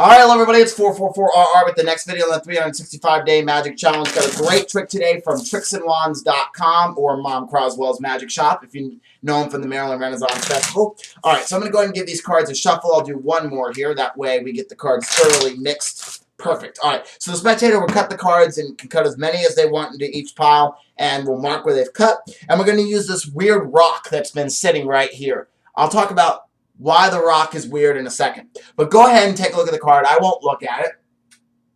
Alright, hello everybody, it's 444RR with the next video on the 365-day magic challenge. Got a great trick today from tricksandwands.com or Mom Croswell's Magic Shop, if you know him from the Maryland Renaissance Festival. Alright, so I'm going to go ahead and give these cards a shuffle. I'll do one more here, that way we get the cards thoroughly mixed. Perfect. Alright, so the spectator will cut the cards and can cut as many as they want into each pile, and we'll mark where they've cut. And we're going to use this weird rock that's been sitting right here. I'll talk about why the rock is weird in a second. But go ahead and take a look at the card. I won't look at it.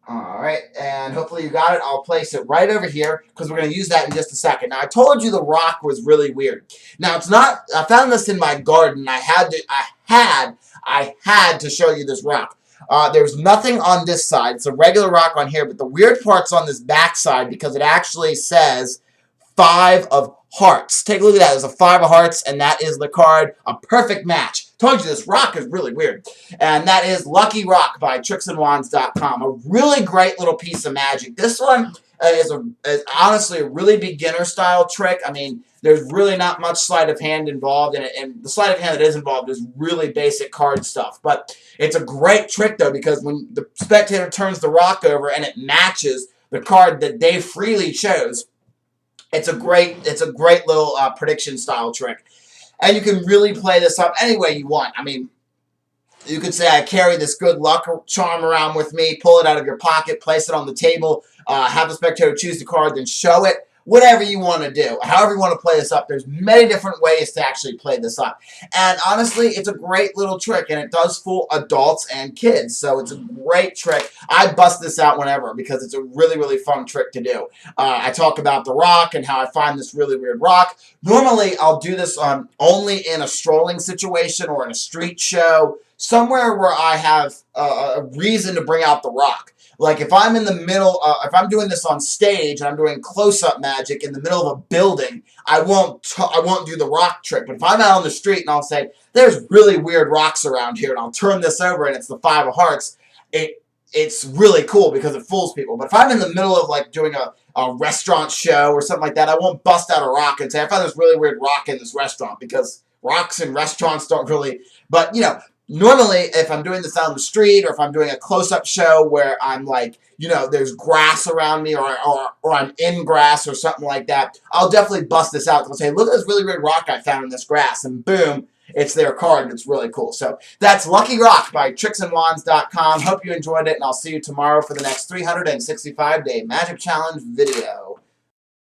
Alright, and hopefully you got it. I'll place it right over here because we're going to use that in just a second. Now, I told you the rock was really weird. Now, it's not, I found this in my garden. I had to show you this rock. There's nothing on this side. It's a regular rock on here, but the weird part's on this back side because it actually says 5 of hearts. Take a look at that. There's a 5 of hearts, and that is the card. A perfect match. Told you this rock is really weird. And that is Lucky Rock by tricksandwands.com. A really great little piece of magic. This one is honestly a really beginner-style trick. I mean, there's really not much sleight of hand involved in it, and the sleight of hand that is involved is really basic card stuff. But it's a great trick, though, because when the spectator turns the rock over and it matches the card that they freely chose, it's a great little prediction-style trick. And you can really play this up any way you want. I mean, you could say I carry this good luck charm around with me, pull it out of your pocket, place it on the table, have the spectator choose the card, then show it. Whatever you want to do. However you want to play this up. There's many different ways to actually play this up. And honestly, it's a great little trick, and it does fool adults and kids. So it's a great trick. I bust this out whenever because it's a really, really fun trick to do. I talk about the rock and how I find this really weird rock. Normally, I'll do this only in a strolling situation or in a street show, somewhere where I have a reason to bring out the rock. Like if I'm in the middle, if I'm doing this on stage and I'm doing close-up magic in the middle of a building, I won't do the rock trick. But if I'm out on the street and I'll say, there's really weird rocks around here, and I'll turn this over and it's the 5 of hearts, it's really cool because it fools people. But if I'm in the middle of like doing a restaurant show or something like that, I won't bust out a rock and say, I found this really weird rock in this restaurant, because rocks in restaurants don't really, but you know, normally, if I'm doing this out on the street or if I'm doing a close-up show where I'm like, you know, there's grass around me or I'm in grass or something like that, I'll definitely bust this out. I'll say, look at this really weird rock I found in this grass, and boom, it's their card, and it's really cool. So that's Lucky Rock by tricksandwands.com. Hope you enjoyed it, and I'll see you tomorrow for the next 365-day Magic Challenge video.